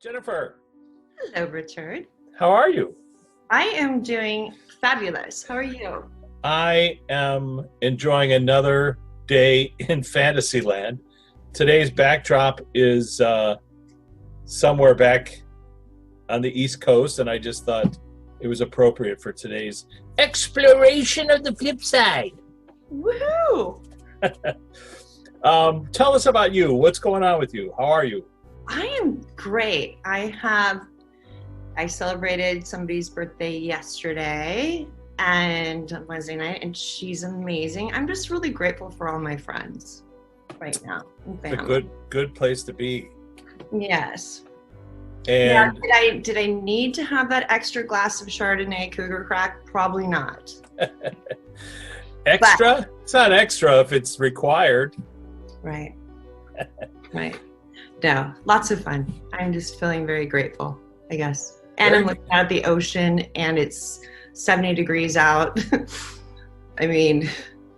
Jennifer, Hello, Richard. how are you? I am doing fabulous. How are you? I am enjoying another day in Fantasyland. Today's backdrop is somewhere back on the East Coast, and I just thought it was appropriate for today's exploration of the flip side. Woohoo! Tell us about you. What's going on with you? How are you? I am great. I celebrated somebody's birthday yesterday and on Wednesday night, and she's amazing. I'm just really grateful for all my friends right now. And It's a family. good place to be. Yes. And Did I need to have that extra glass of Chardonnay Cougar Crack? Probably not. extra? It's not extra if it's required. Right. Right. No, lots of fun. I'm just feeling very grateful, I guess. And Very I'm looking out at the ocean and it's 70 degrees out. I mean,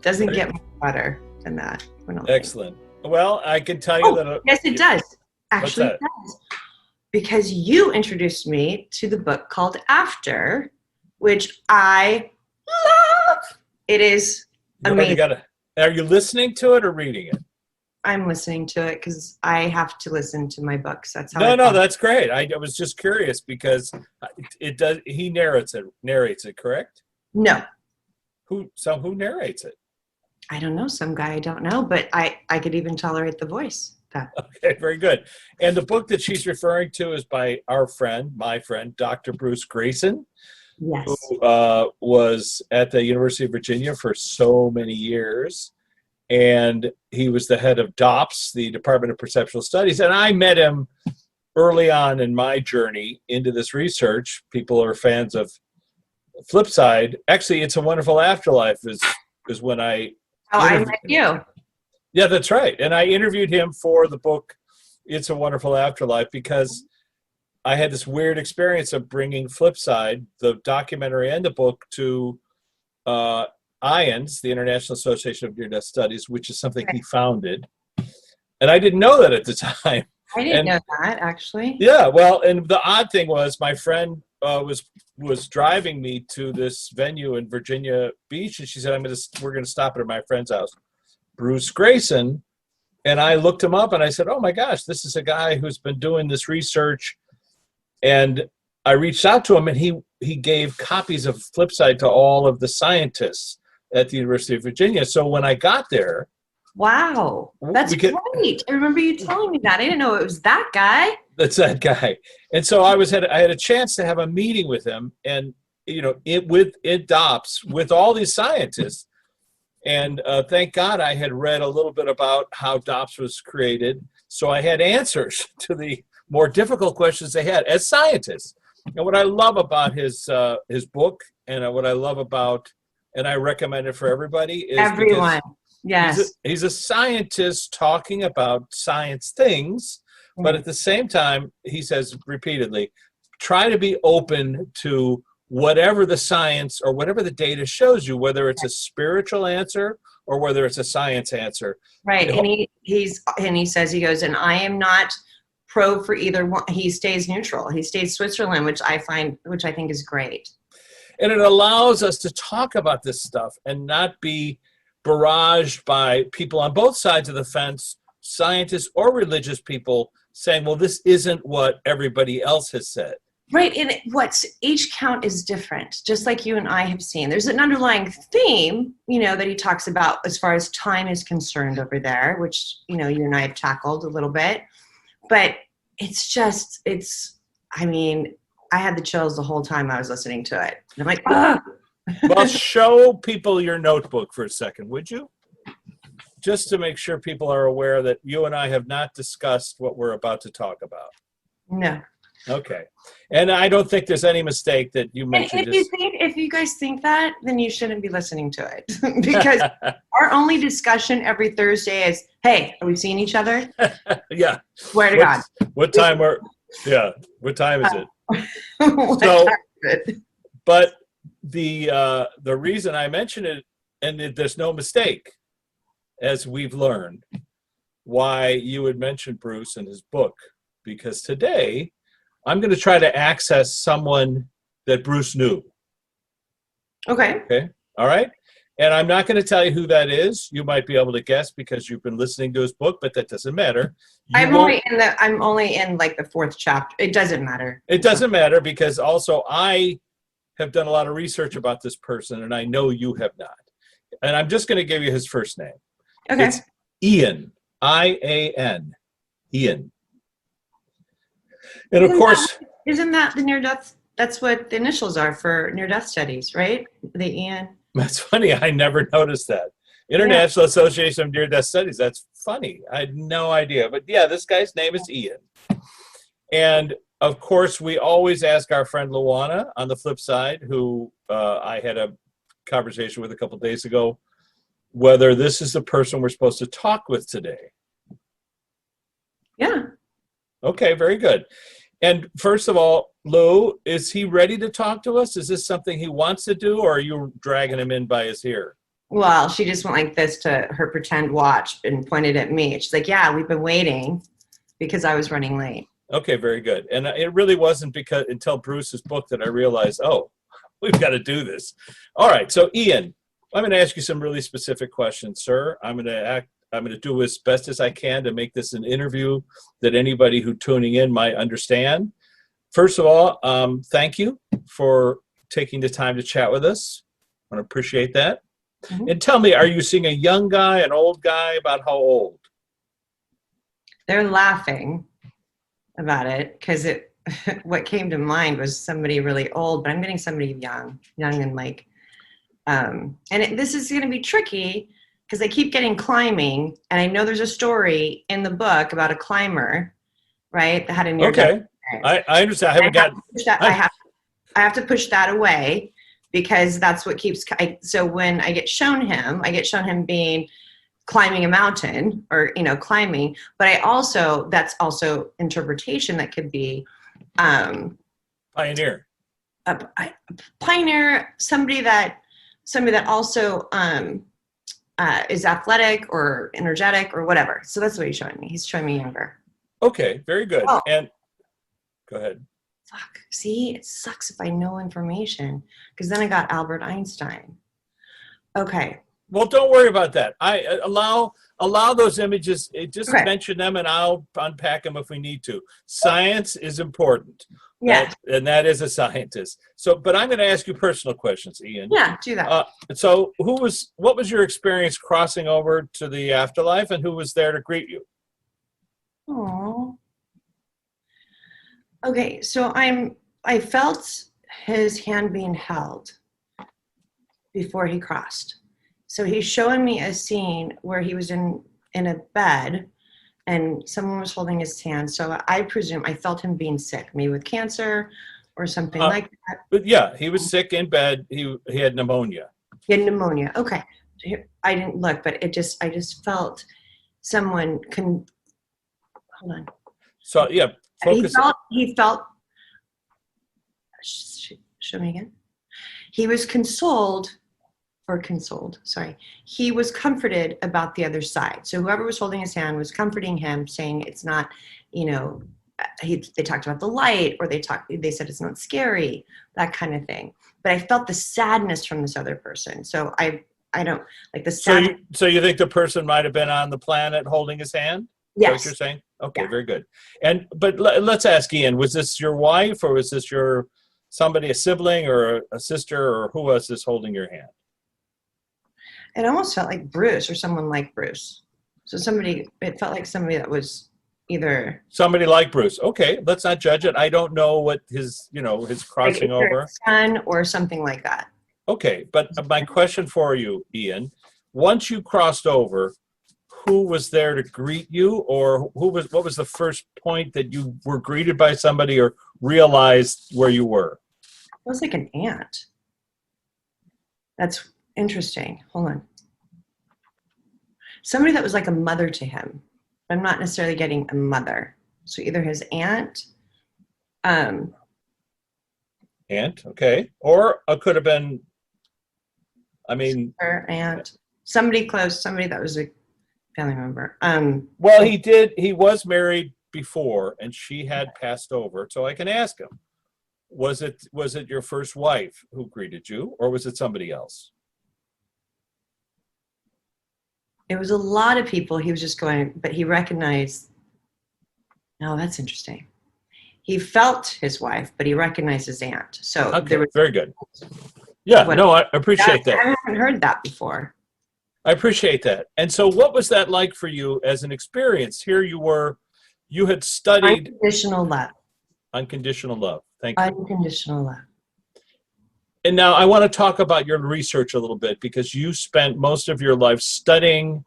doesn't get much better than that. I don't think. Excellent. Well, I can tell you that. Yes, it does. Actually, that? it does. Because you introduced me to the book called After, which I love. It is amazing. Are you listening to it or reading it? I'm listening to it because I have to listen to my books. That's how. No, that's great. I was just curious because it does. He narrates it, correct? No, Who narrates it? I don't know. Some guy I don't know, but I could even tolerate the voice. Okay, very good. And the book that she's referring to is by my friend, Dr. Bruce Greyson, Yes. who was at the University of Virginia for so many years. And he was the head of DOPS, the Department of Perceptual Studies. And I met him early on in my journey into this research. People are fans of Flipside. Actually, It's a Wonderful Afterlife is when I... Oh, I met you. Yeah, that's right. And I interviewed him for the book, It's a Wonderful Afterlife, because I had this weird experience of bringing Flipside, the documentary and the book, to IANS, the International Association of Near-Death Studies, which is something he founded. And I didn't know that at the time. I didn't know that, actually. Yeah, well, and the odd thing was my friend was driving me to this venue in Virginia Beach, and she said, we're going to stop at my friend's house, Bruce Greyson. And I looked him up, and I said, oh, my gosh, this is a guy who's been doing this research. And I reached out to him, and he gave copies of Flipside to all of the scientists at the University of Virginia. So when I got there... Wow, that's great. I remember you telling me that. I didn't know it was that guy. That's that guy. And so I had a chance to have a meeting with him, and it DOPS with all these scientists. And thank God I had read a little bit about how DOPS was created, so I had answers to the more difficult questions they had as scientists. And what I love about his book, and what I love about, and I recommend it for everybody, is everyone. Yes. He's a scientist talking about science things, but at the same time, he says repeatedly, try to be open to whatever the science or whatever the data shows you, whether it's a spiritual answer or whether it's a science answer. Right. And he says, he goes, and I am not pro for either one. He stays neutral. He stays Switzerland, which I think is great. And it allows us to talk about this stuff and not be barraged by people on both sides of the fence, scientists or religious people, saying, well, this isn't what everybody else has said. Right, and each count is different, just like you and I have seen. There's an underlying theme, that he talks about as far as time is concerned over there, which, you and I have tackled a little bit. But I had the chills the whole time I was listening to it. And I'm like, ah! Well, show people your notebook for a second, would you? Just to make sure people are aware that you and I have not discussed what we're about to talk about. No. Okay. And I don't think there's any mistake that you mentioned. And if you guys think that, then you shouldn't be listening to it. Because our only discussion every Thursday is, hey, are we seeing each other? Yeah. Swear to God. What time is it? But the reason I mention it, and there's no mistake, as we've learned, why you would mention Bruce and his book, because today I'm going to try to access someone that Bruce knew. Okay. Okay. All right. And I'm not going to tell you who that is. You might be able to guess because you've been listening to his book, but that doesn't matter. I'm only in like the 4th chapter. It doesn't matter. It doesn't matter because also I have done a lot of research about this person and I know you have not. And I'm just going to give you his first name. Okay. It's Ian, I-A-N, Ian. And of course, isn't that the near-death? That's what the initials are for near-death studies, right? The Ian. that's funny. I never noticed that. International Association of Near-Death Studies. That's funny. I had no idea. But yeah, this guy's name is Ian. And of course, we always ask our friend Luana on the flip side, who I had a conversation with a couple days ago, whether this is the person we're supposed to talk with today. Yeah. Okay, very good. And first of all, Lou, is he ready to talk to us? Is this something he wants to do, or are you dragging him in by his ear? Well, she just went like this to her pretend watch and pointed at me. She's like, yeah, we've been waiting because I was running late. Okay, very good. And it really wasn't because until Bruce's book that I realized, oh, we've got to do this. All right, so Ian, I'm going to ask you some really specific questions, sir. I'm going to do as best as I can to make this an interview that anybody who tuning in might understand. First of all, thank you for taking the time to chat with us. I appreciate that. Mm-hmm. And tell me, are you seeing a young guy, an old guy? About how old? They're laughing about it because what came to mind was somebody really old, but I'm getting somebody young and like, this is going to be tricky because I keep getting climbing, and I know there's a story in the book about a climber, right, that had a near-death experience. I understand. I have to push that away because that's what keeps. So when I get shown him being climbing a mountain or climbing, but that's also interpretation that could be pioneer, somebody that also is athletic or energetic or whatever. So that's what he's showing me. He's showing me younger. Okay, very good. Oh. And go ahead. Fuck. See, it sucks if I know information because then I got Albert Einstein. Okay. Well, don't worry about that. I allow those images. Just mention them, and I'll unpack them if we need to. Science is important. Yeah. And that is a scientist. So, but I'm going to ask you personal questions, Ian. Yeah, do that. So, what was your experience crossing over to the afterlife, and who was there to greet you? Oh. Okay, so I felt his hand being held before he crossed. So he's showing me a scene where he was in a bed and someone was holding his hand. So I presume I felt him being sick, maybe with cancer or something like that. But yeah, he was sick in bed. He had pneumonia. He had pneumonia. Okay. I didn't look, but I just felt someone hold on. So yeah, focus. He felt show me again. He was he was comforted about the other side. So whoever was holding his hand was comforting him, saying it's not, they talked about the light, or they said it's not scary, that kind of thing. But I felt the sadness from this other person. So I don't like the sadness. So you think the person might have been on the planet holding his hand? Yes. Is that what you're saying? Okay, yeah. Very good. But let's ask Ian, was this your wife, or was this somebody, a sibling or a sister, or who was this holding your hand? It almost felt like Bruce or someone like Bruce. So it felt like somebody that was either somebody like Bruce. Okay, let's not judge it. I don't know what his crossing like over. Son or something like that. Okay, but my question for you, Ian, once you crossed over, who was there to greet you, or what was the first point that you were greeted by somebody or realized where you were? It was like an aunt. That's interesting. Hold on. Somebody that was like a mother to him. I'm not necessarily getting a mother. So either his aunt. Aunt, okay. Or it could have been, her aunt. Somebody close, somebody that was a family member. Well, he was married before and she had passed over, so I can ask him, was it your first wife who greeted you, or was it somebody else? It was a lot of people. He was just going, but he recognized, no, that's interesting. He felt his wife, but he recognized his aunt. So Okay, there was very good. Yeah, no, I appreciate that. I haven't heard that before. I appreciate that. And so what was that like for you as an experience? Here you were, you had studied Unconditional love. unconditional love. Thank you. Unconditional love. And now I want to talk about your research a little bit, because you spent most of your life studying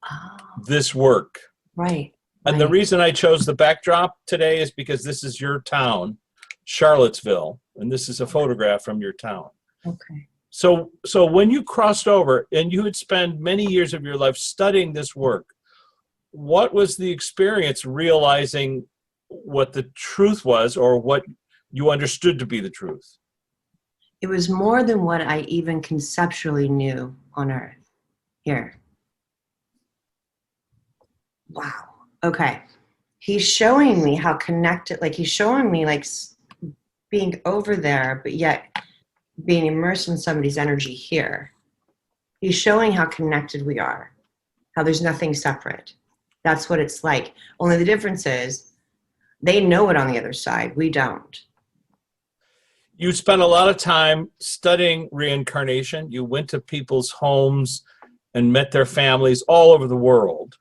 Oh, this work. right. And the reason I chose the backdrop today is because this is your town, Charlottesville, and this is a photograph from your town. Okay. So when you crossed over and you had spent many years of your life studying this work, what was the experience realizing what the truth was, or what you understood to be the truth? It was more than what I even conceptually knew on Earth. Here. Wow. Okay. He's showing me how connected, like he's showing me like being over there, but yet being immersed in somebody's energy here. He's showing how connected we are, how there's nothing separate. That's what it's like. Only the difference is they know it on the other side. We don't. You spent a lot of time studying reincarnation. You went to people's homes and met their families all over the world.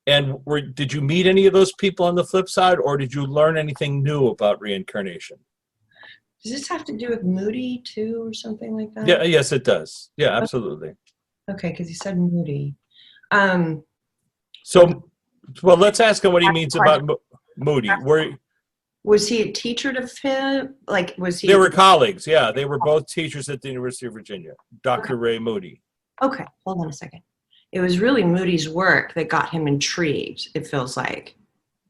And did you meet any of those people on the flip side, or did you learn anything new about reincarnation? Does this have to do with Moody too, or something like that? Yeah, yes, it does. Yeah, absolutely. Okay, because he said Moody. So, well, let's ask him what he means about Moody. Was he a teacher to him? Like, was he? They were colleagues. Yeah, they were both teachers at the University of Virginia. Dr. Ray Moody. Okay, hold on a second. It was really Moody's work that got him intrigued, it feels like.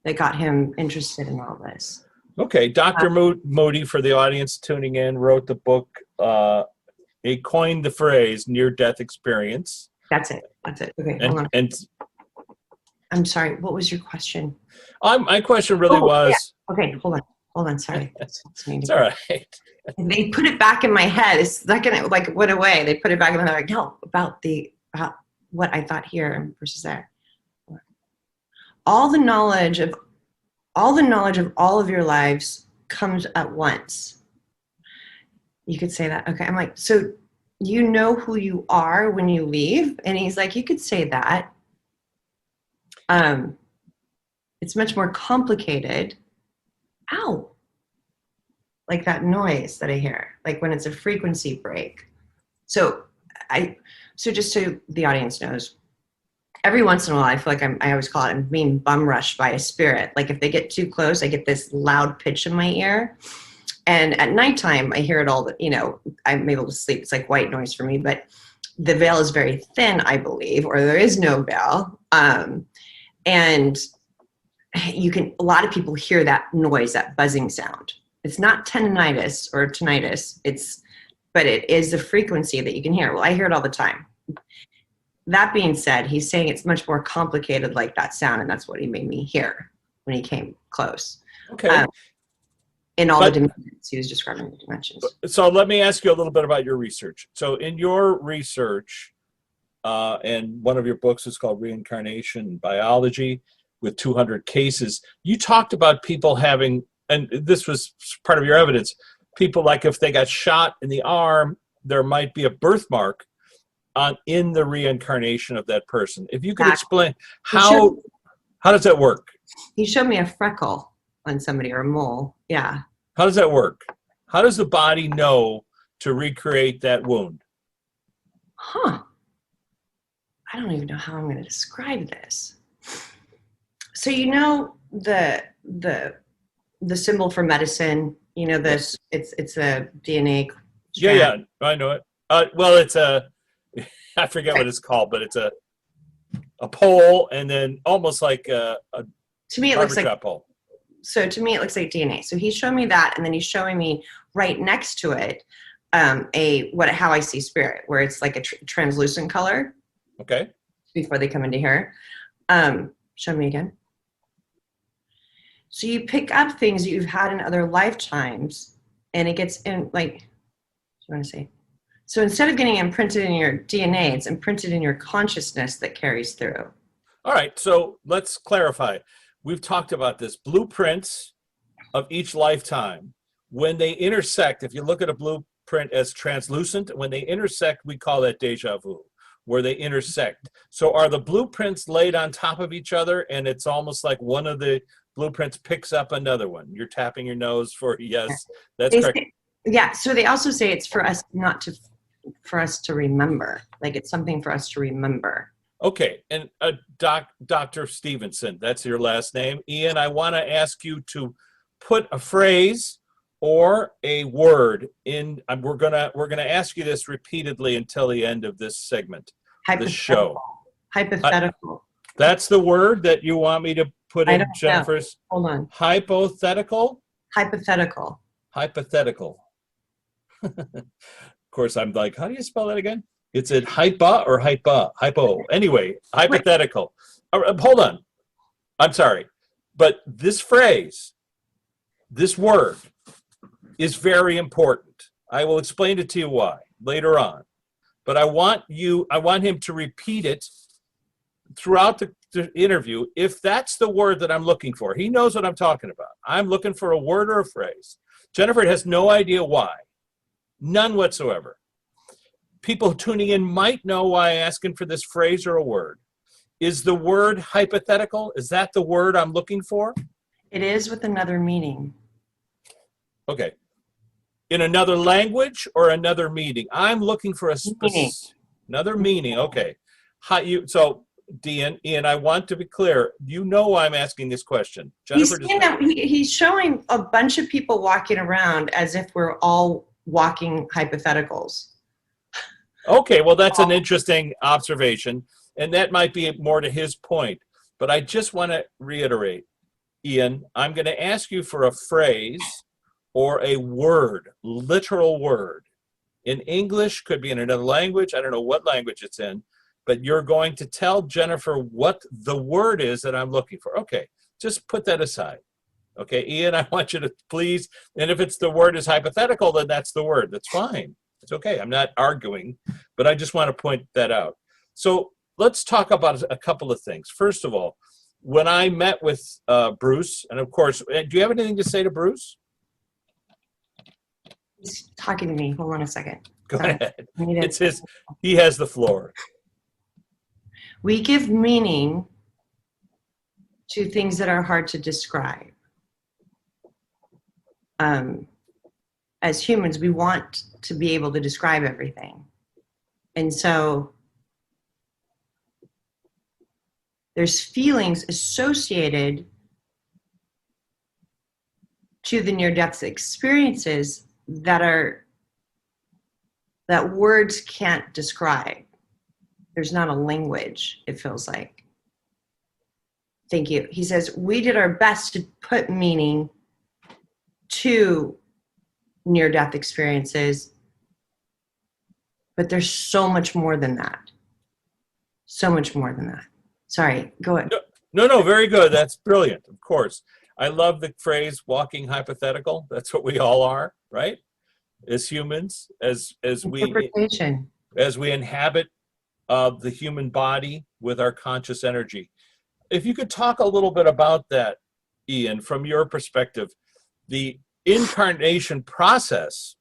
That got him interested in all this. Okay, Dr. Moody, for the audience tuning in, wrote the book, he coined the phrase near-death experience. That's it. Okay, hold on. And I'm sorry, what was your question? my question really was... Yeah. Okay, hold on, sorry. It's all right. They put it back in my head. It's not gonna, like, went away. They put it back in my head, like, no, about what I thought here versus there. All the knowledge of all of your lives comes at once. You could say that. Okay. I'm like, so you know who you are when you leave? And he's like, you could say that. It's much more complicated. Ow. Like that noise that I hear, like when it's a frequency break. So just so the audience knows, every once in a while, I feel like I always call it, I'm being bum rushed by a spirit. Like if they get too close, I get this loud pitch in my ear. And at nighttime, I hear it all, I'm able to sleep. It's like white noise for me, but the veil is very thin, I believe, or there is no veil. And a lot of people hear that noise, that buzzing sound. It's not tinnitus or tinnitus, but it is the frequency that you can hear. Well, I hear it all the time. That being said, he's saying it's much more complicated like that sound, and that's what he made me hear when he came close. Okay. In all the dimensions, he was describing the dimensions. So let me ask you a little bit about your research. So in your research, and one of your books is called Reincarnation Biology with 200 cases, you talked about people having, and this was part of your evidence, people like if they got shot in the arm, there might be a birthmark in the reincarnation of that person. If you could explain how does that work? He showed me a freckle on somebody, or a mole. Yeah. How does that work? How does the body know to recreate that wound? I don't even know how I'm going to describe this. So the symbol for medicine, this it's a DNA strand. Yeah, I know it. Well, it's I forget what it's called, but it's a pole, and then almost like a to me it looks like pole. So to me it looks like DNA. So he's showing me that, and then he's showing me right next to it how I see spirit, where it's like a translucent color. Okay. Before they come into here, show me again. So you pick up things that you've had in other lifetimes, and it gets in, like, what do you want to say? So instead of getting imprinted in your DNA, it's imprinted in your consciousness that carries through. All right, so let's clarify. We've talked about this. Blueprints of each lifetime, when they intersect, if you look at a blueprint as translucent, when they intersect, we call that deja vu, where they intersect. So are the blueprints laid on top of each other, and it's almost like one of the blueprints picks up another one? You're tapping your nose for yes, that's They correct. say, yeah, so they also say it's for us not to, for us to remember. Like it's something for us to remember. Okay, and Dr. Stevenson, that's your last name. Ian, I want to ask you to put a phrase or a word in. We're gonna ask you this repeatedly until the end of this segment, this show. Hypothetical. That's the word that you want me to put I in don't know. Jennifer's Hold on. hypothetical. Hypothetical. Hypothetical. Of course, I'm like, how do you spell that again? It's a hypa or hypa? Hypo. Anyway, hypothetical. Hold on. I'm sorry. But this phrase, this word, is very important. I will explain it to you why later on. But I want him to repeat it throughout the interview if that's the word that I'm looking for. He knows what I'm talking about. I'm looking for a word or a phrase. Jennifer has no idea why. None whatsoever. People tuning in might know why I'm asking for this phrase or a word. Is the word hypothetical? Is that the word I'm looking for? It is with another meaning. Okay. In another language or another meaning? I'm looking for a another meaning. Okay. So, Ian, I want to be clear. You know why I'm asking this question. Jennifer, He's showing a bunch of people walking around as if we're all walking hypotheticals. Okay, well, that's an interesting observation, and that might be more to his point. But I just want to reiterate, Ian, I'm going to ask you for a phrase or a word, literal word. In English, could be in another language. I don't know what language it's in, but you're going to tell Jennifer what the word is that I'm looking for. Okay, just put that aside. Okay, Ian, I want you to please, and if it's the word is hypothetical, then that's the word. That's fine. It's okay. I'm not arguing, but I just want to point that out. So let's talk about a couple of things. First of all, when I met with Bruce, and of course, do you have anything to say to Bruce? He's talking to me. Hold on a second. Go ahead. It's his. He has the floor. We give meaning to things that are hard to describe. As humans, we want to be able to describe everything. And so there's feelings associated to the near-death experiences that words can't describe. There's not a language, it feels like. Thank you. He says, we did our best to put meaning to near-death experiences, but there's so much more than that. So much more than that. Sorry, go ahead. No, very good. That's brilliant, of course. I love the phrase walking hypothetical. That's what we all are, right? As humans, as we inhabit the human body with our conscious energy. If you could talk a little bit about that, Ian, from your perspective, the incarnation process,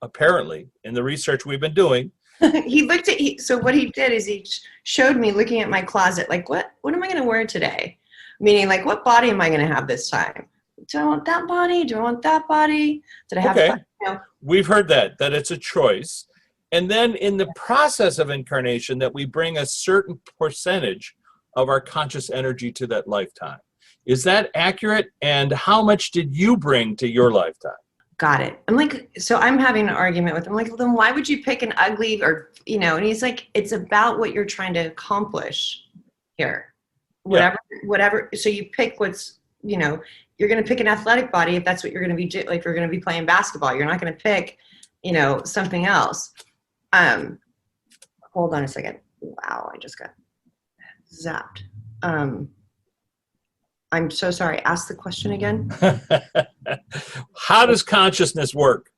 apparently, in the research we've been doing. So what he did is he showed me looking at my closet, like, what am I going to wear today? Meaning, like, what body am I going to have this time? Do I want that body? Do I want that body? Did I have okay. fun? You know? We've heard that it's a choice. And then in the process of incarnation, that we bring a certain percentage of our conscious energy to that lifetime. Is that accurate? And how much did you bring to your lifetime? Got it. I'm like, so I'm having an argument with him. I'm like, well, then why would you pick an ugly or, you know, and he's like, it's about what you're trying to accomplish here. Whatever. So you pick what's, you know, you're going to pick an athletic body if that's what you're going to be, like you're going to be playing basketball. You're not going to pick, you know, something else. Hold on a second. Wow, I just got zapped. I'm so sorry. Ask the question again. How does consciousness work?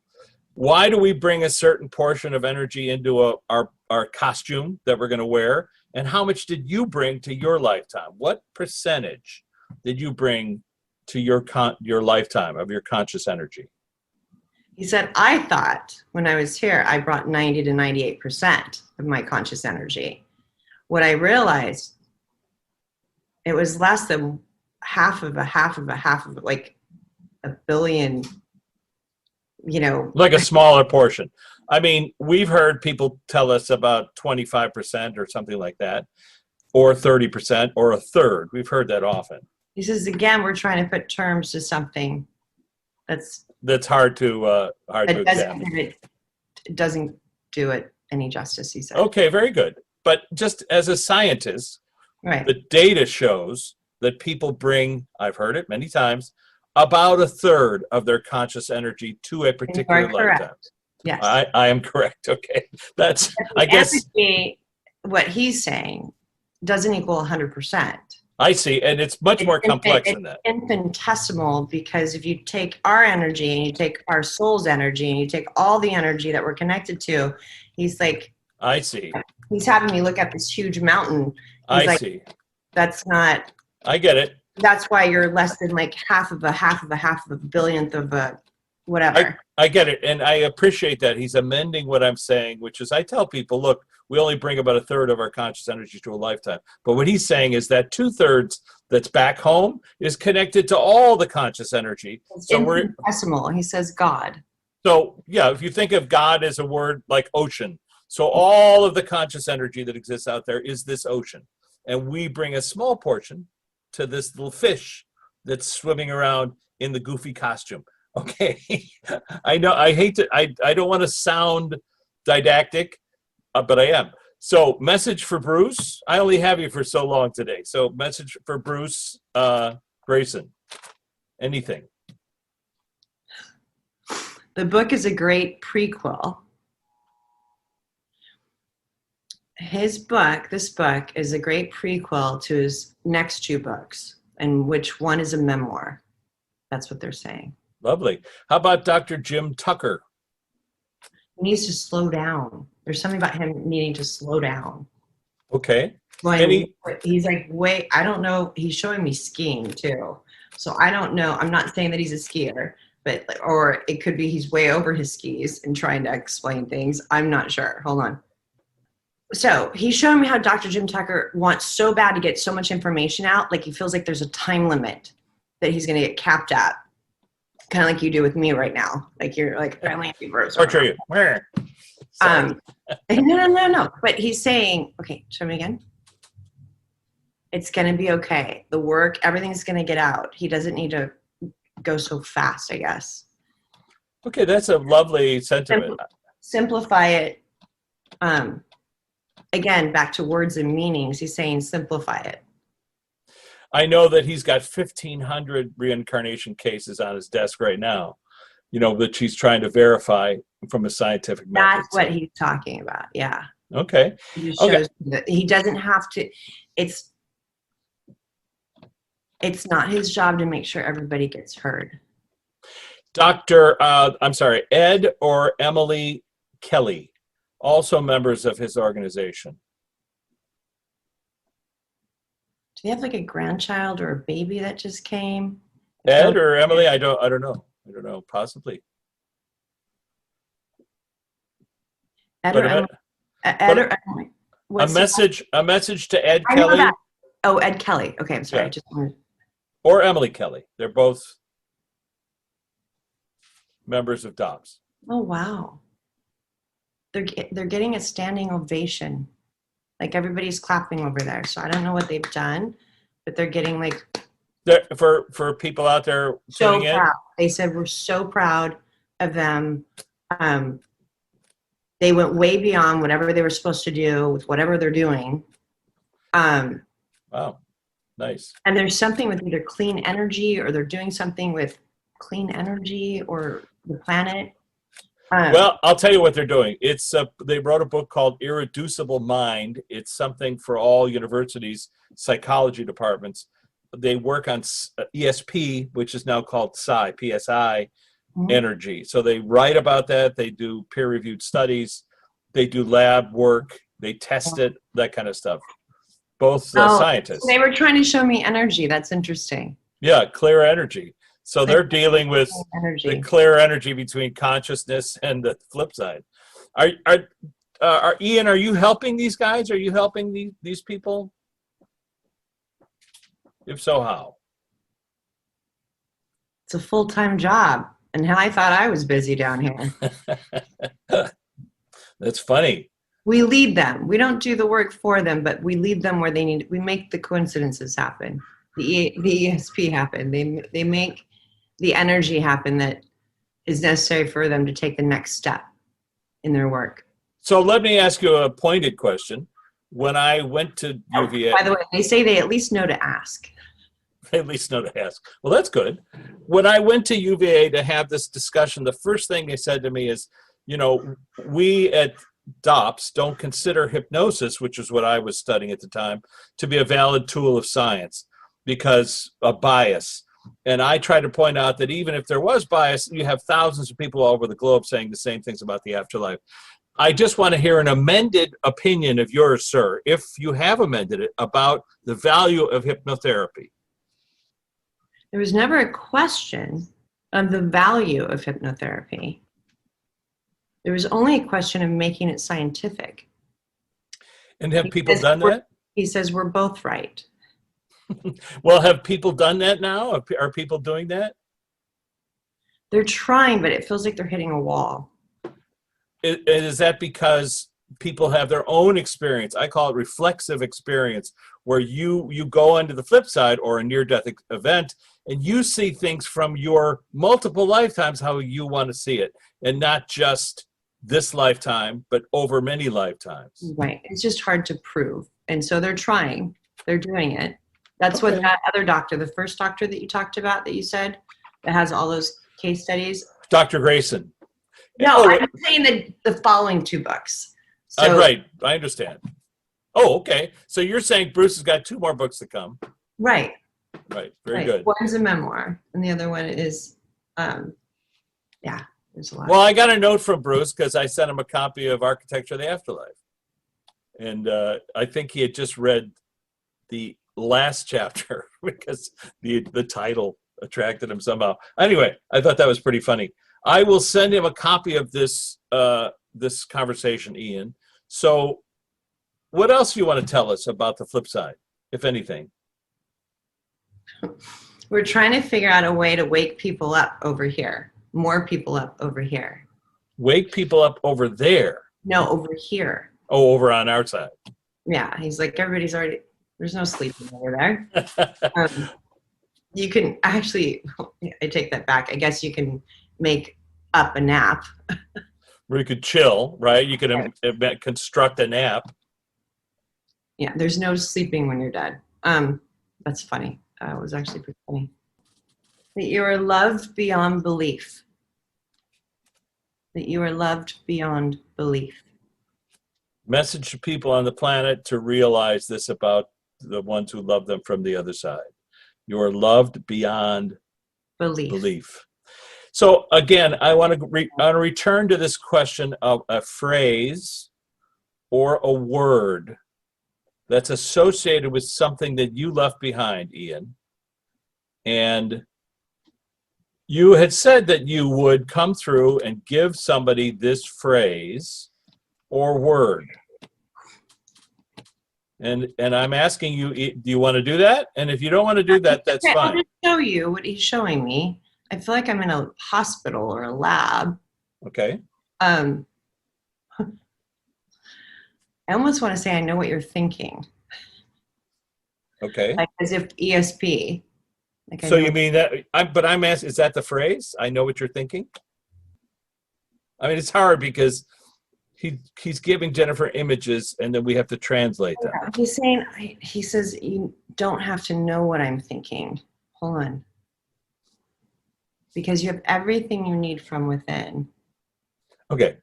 Why do we bring a certain portion of energy into our costume that we're going to wear? And how much did you bring to your lifetime? What percentage did you bring to your lifetime of your conscious energy? He said, I thought when I was here, I brought 90 to 98% of my conscious energy. What I realized, it was less than half of like a billion, Like a smaller portion. I mean, we've heard people tell us about 25% or something like that, or 30%, or a third. We've heard that often. He says, again, we're trying to put terms to something that's hard to examine. It doesn't do it any justice, he said. Okay, very good. But just as a scientist, right. The data shows that people bring, I've heard it many times, about a third of their conscious energy to a particular lifetime. Yes. I am correct. Okay. That's, I guess. Energy, what he's saying doesn't equal 100%. I see. And it's much more complex than that. It's infinitesimal, because if you take our energy and you take our soul's energy and you take all the energy that we're connected to, he's like, I see. He's having me look at this huge mountain. I see. That's not. I get it. That's why you're less than like half of a billionth of a whatever. I get it. And I appreciate that. He's amending what I'm saying, which is I tell people, look, we only bring about a third of our conscious energy to a lifetime. But what he's saying is that 2/3 that's back home is connected to all the conscious energy. It's infinitesimal. He says God. So, yeah, if you think of God as a word like ocean, so all of the conscious energy that exists out there is this ocean. And we bring a small portion to this little fish that's swimming around in the goofy costume. Okay. I know I don't want to sound didactic, but I am. So message for Bruce. I only have you for so long today. So message for Bruce Grayson. Anything. The book is a great prequel. This book is a great prequel to his next 2 books, and which one is a memoir. That's what they're saying. Lovely. How about Dr. Jim Tucker? He needs to slow down. There's something about him needing to slow down. Okay. He's like, wait, I don't know. He's showing me skiing too. So I don't know. I'm not saying that he's a skier, or it could be he's way over his skis and trying to explain things. I'm not sure. Hold on. So he's showing me how Dr. Jim Tucker wants so bad to get so much information out. Like he feels like there's a time limit that he's going to get capped at. Kind of like you do with me right now. Like you're like, apparently torture you. No. But he's saying, okay, show me again. It's going to be okay. The work, everything's going to get out. He doesn't need to go so fast, I guess. Okay, that's a lovely sentiment. Simplify it. Again, back to words and meanings. He's saying simplify it. I know that he's got 1,500 reincarnation cases on his desk right now, which he's trying to verify from a scientific method. That's what he's talking about. Yeah. Okay. He just shows that he doesn't have to. It's not his job to make sure everybody gets heard. Ed or Emily Kelly, also members of his organization. Do they have like a grandchild or a baby that just came? Ed or Emily? I don't know. Possibly. Ed or Emily. A message to Ed Kelly. Oh, Ed Kelly. Okay, I'm sorry. Yeah. Or Emily Kelly. They're both members of DOPS. Oh wow. They're getting a standing ovation. Like everybody's clapping over there. So I don't know what they've done, but they're getting like. For people out there tuning in. They said we're so proud of them. They went way beyond whatever they were supposed to do with whatever they're doing. Wow, nice. And there's something with either clean energy, or they're doing something with clean energy or the planet. Well, I'll tell you what they're doing. It's they wrote a book called Irreducible Mind. It's something for all universities, psychology departments, they work on ESP, which is now called PSI Mhm. energy. So they write about that. They do peer-reviewed studies. They do lab work. They test it, that kind of stuff. Both Oh, so scientists. they were trying to show me energy. That's interesting. Yeah, clear energy. So Clear they're dealing with the energy. clear energy between consciousness and the flip side. Are Ian, are you helping these guys? Are you helping these people? If so, how? It's a full-time job. And I thought I was busy down here. That's funny. We lead them. We don't do the work for them, but we lead them where they need. We make the coincidences happen, the ESP happen. They make the energy happen that is necessary for them to take the next step in their work. So let me ask you a pointed question. When I went to UVA, By the way, they say they at least know to ask. at least know to ask. Well, that's good. When I went to UVA to have this discussion, the first thing they said to me is, you know, we at DOPS don't consider hypnosis, which is what I was studying at the time, to be a valid tool of science because of bias. And I try to point out that even if there was bias, you have thousands of people all over the globe saying the same things about the afterlife. I just want to hear an amended opinion of yours, sir, if you have amended it, about the value of hypnotherapy. There was never a question of the value of hypnotherapy. There was only a question of making it scientific. And have people done that? He says we're both right. Well, have people done that now? Are people doing that? They're trying, but it feels like they're hitting a wall. Is that because people have their own experience? I call it reflexive experience, where you go onto the flip side or a near-death event, and you see things from your multiple lifetimes how you want to see it, and not just this lifetime, but over many lifetimes. Right. It's just hard to prove. And so they're trying. They're doing it. That's Okay. what that other doctor, the first doctor that you talked about, that you said, that has all those case studies. Dr. Grayson. No, Oh, I'm saying the following two books. So, right, I understand. Oh, okay. So you're saying Bruce has got 2 more books to come. Right. Right, very Right. good. One's a memoir, and the other one is, yeah, there's a lot. Well, I got a note from Bruce because I sent him a copy of Architecture of the Afterlife. And I think he had just read the last chapter because the title attracted him somehow. Anyway, I thought that was pretty funny. I will send him a copy of this this conversation, Ian. So what else do you want to tell us about the flip side, if anything? We're trying to figure out a way to wake people up over here, more people up over here. Wake people up over there. No, over here. Oh, over on our side. Yeah, he's like, everybody's already, there's no sleeping over there. You can actually, I take that back. I guess you can make up a nap. Where you could chill, right? You could construct a nap. Yeah, there's no sleeping when you're dead. That's funny. It was actually pretty funny. That you are loved beyond belief. That you are loved beyond belief. Message to people on the planet to realize this about the ones who love them from the other side. You are loved beyond belief. So again, I want to return to this question of a phrase or a word that's associated with something that you left behind, Ian. And you had said that you would come through and give somebody this phrase or word. And I'm asking you, do you want to do that? And if you don't want to do that, that's I'll fine. just show you what he's showing me. I feel like I'm in a hospital or a lab. Okay. I almost want to say I know what you're thinking. Okay. Like as if ESP. Like So you mean that, but I'm asking, is that the phrase? I know what you're thinking? I mean, it's hard because he's giving Jennifer images and then we have to translate them. He's saying, he says, you don't have to know what I'm thinking. Hold on. Because you have everything you need from within. Okay.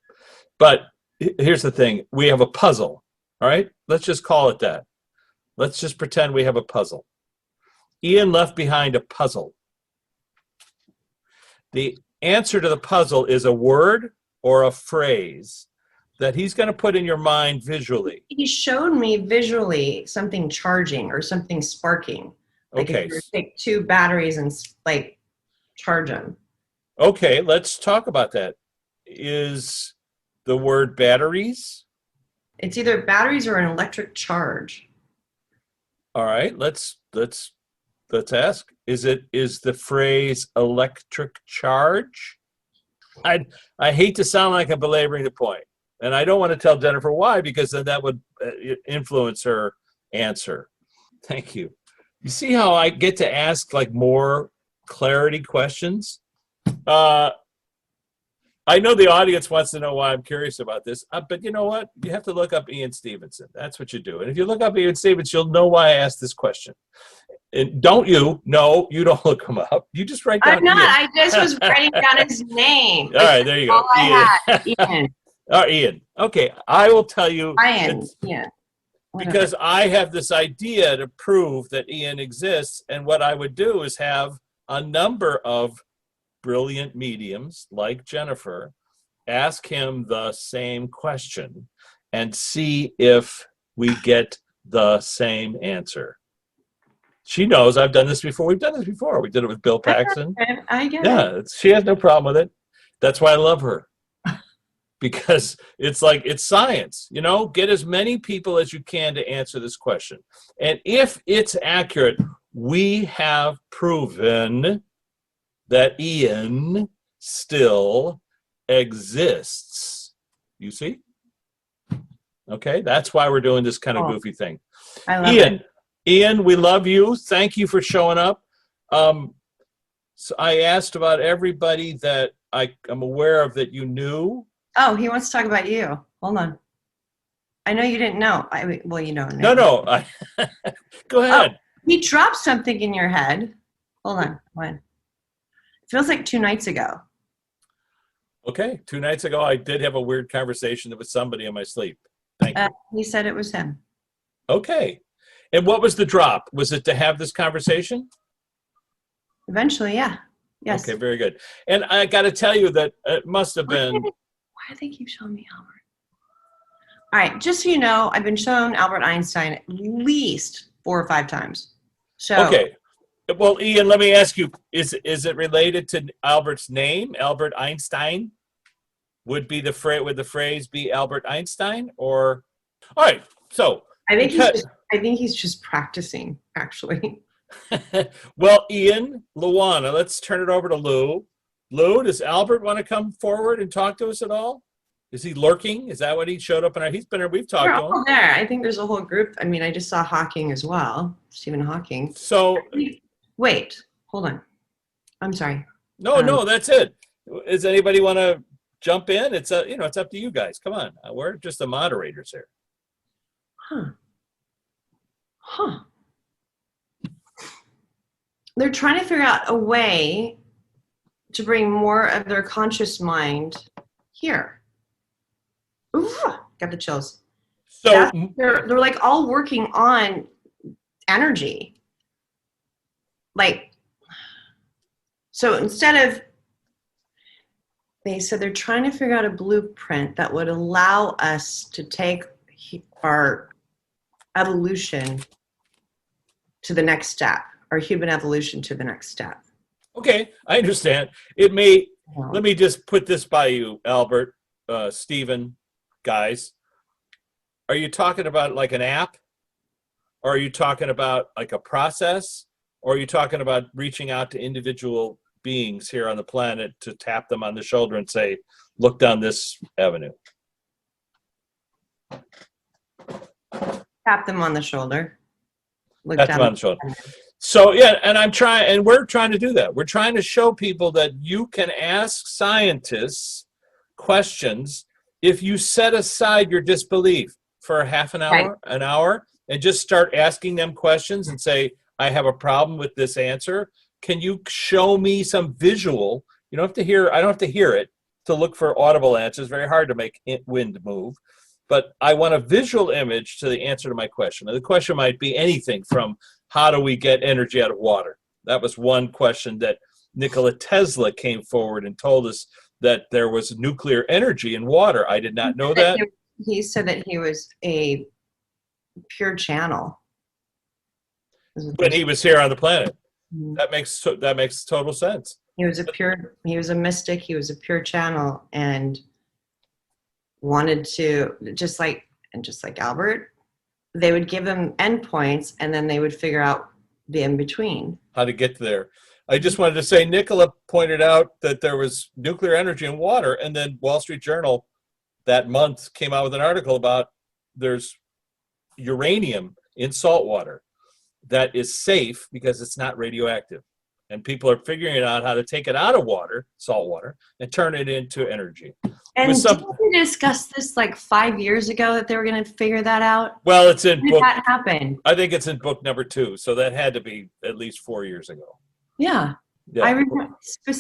But here's the thing. We have a puzzle. All right. Let's just call it that. Let's just pretend we have a puzzle. Ian left behind a puzzle. The answer to the puzzle is a word or a phrase that he's going to put in your mind visually. He showed me visually something charging or something sparking. Like Okay. if you were to take 2 batteries and like charge them. Okay, let's talk about that. Is the word batteries? It's either batteries or an electric charge. All right, let's ask. Is the phrase electric charge? I hate to sound like I'm belaboring the point, and I don't want to tell Jennifer why, because then that would influence her answer. Thank you. You see how I get to ask like more clarity questions? I know the audience wants to know why I'm curious about this, but you know what? You have to look up Ian Stevenson. That's what you do. And if you look up Ian Stevenson, you'll know why I asked this question. And don't you? No, you don't look him up. You just write down I'm not. Ian. I just was writing down his name. All right, there you go. All I had. Ian. All right, Ian. Okay, I will tell you. Ian. Yeah. Because I have this idea to prove that Ian exists, and what I would do is have a number of brilliant mediums like Jennifer ask him the same question and see if we get the same answer. She knows I've done this before. We've done this before. We did it with Bill Paxton. I get it. Yeah, she has no problem with it. That's why I love her. Because it's like, it's science, you know, get as many people as you can to answer this question. And if it's accurate, we have proven that Ian still exists. You see? Okay, that's why we're doing this kind of goofy thing. I love Ian, it. Ian, we love you. Thank you for showing up. So I asked about everybody that I'm aware of that you knew. Oh, he wants to talk about you. Hold on. I know you didn't know. Well, you know. No. Go ahead. Oh, he dropped something in your head. Hold on. When? It feels like 2 nights ago. Okay. 2 nights ago, I did have a weird conversation with somebody in my sleep. Thank you. He said it was him. Okay. And what was the drop? Was it to have this conversation? Eventually, yeah. Yes. Okay, very good. And I got to tell you that it must have been. Why do they keep showing me Albert? All right, just so you know, I've been shown Albert Einstein at least 4 or 5 times. So Okay. Well, Ian, let me ask you, is it related to Albert's name, Albert Einstein? Would the phrase be Albert Einstein? Or all right, so I think he's just practicing, actually. well, Ian, Luana, let's turn it over to Lou. Lou, does Albert want to come forward and talk to us at all? Is he lurking? Is that what he showed up in? We've talked We're to all him. there. I think there's a whole group. I mean, I just saw Hawking as well, Stephen Hawking. So wait, hold on. I'm sorry. no, that's it. Does anybody want to jump in? It's it's up to you guys. Come on, we're just the moderators here. Huh. They're trying to figure out a way to bring more of their conscious mind here. Oof, got the chills. So They're like all working on energy. Like, so instead of, they said they're trying to figure out a blueprint that would allow us to take our evolution to the next step, our human evolution to the next step. okay, I understand. It may. Let me just put this by you, Albert, Stephen, guys. Are you talking about like an app? Or are you talking about like a process? Or are you talking about reaching out to individual beings here on the planet to tap them on the shoulder and say, look down this avenue? Tap them on the shoulder. Look Tap down them on the shoulder. So yeah, and we're trying to do that. We're trying to show people that you can ask scientists questions if you set aside your disbelief for a half an hour, an hour, and just start asking them questions and say, I have a problem with this answer. Can you show me some visual? You don't have to hear, I don't have to hear it to look for audible answers. Very hard to make wind move. but I want a visual image to the answer to my question. And the question might be anything from how do we get energy out of water? That was one question that Nikola Tesla came forward and told us that there was nuclear energy in water. I did not know that. He said that he was a pure channel. When he was here on the planet. Mhm. That makes total sense. He was a mystic, he was a pure channel, and wanted to, just like Albert, they would give him endpoints and then they would figure out the in-between. How to get there. I just wanted to say Nikola pointed out that there was nuclear energy in water, and then Wall Street Journal that month came out with an article about there's uranium in salt water that is safe because it's not radioactive. And people are figuring out how to take it out of water, salt water, and turn it into energy. And didn't we discuss this like 5 years ago that they were going to figure that out? Well, it's in When did book. that happen? I think it's in book number 2, so that had to be at least 4 years ago. Yeah. Yeah. I remember.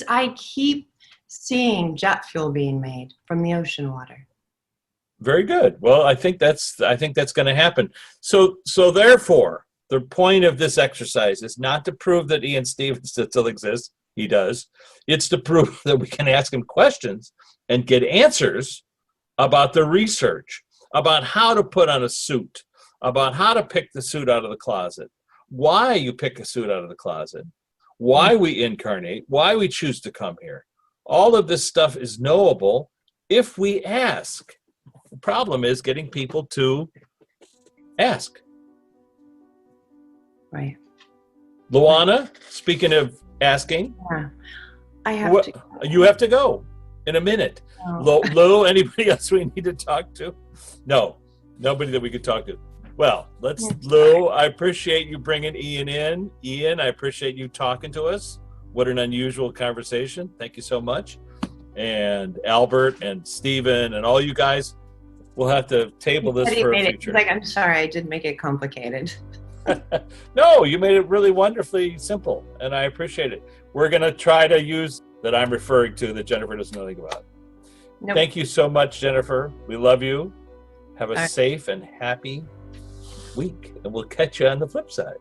I keep seeing jet fuel being made from the ocean water. Very good. Well, I think that's going to happen. So therefore, the point of this exercise is not to prove that Ian Stevens still exists. He does. It's to prove that we can ask him questions and get answers about the research, about how to put on a suit, about how to pick the suit out of the closet, why you pick a suit out of the closet, why we incarnate, why we choose to come here. All of this stuff is knowable if we ask. The problem is getting people to ask. Right. Luana, speaking of asking, Yeah. I have to. you have to go in a minute. Oh. Lou, anybody else we need to talk to? No, nobody that we could talk to. Well, Lou, I appreciate you bringing Ian in. Ian, I appreciate you talking to us. What an unusual conversation. Thank you so much. And Albert and Stephen and all you guys, we'll have to table this for a future. Like, I'm sorry, I did make it complicated. No, you made it really wonderfully simple, and I appreciate it. We're going to try to use that I'm referring to that Jennifer doesn't know anything about. Nope. Thank you so much, Jennifer. We love you. Have a All right. safe and happy week, and we'll catch you on the flip side.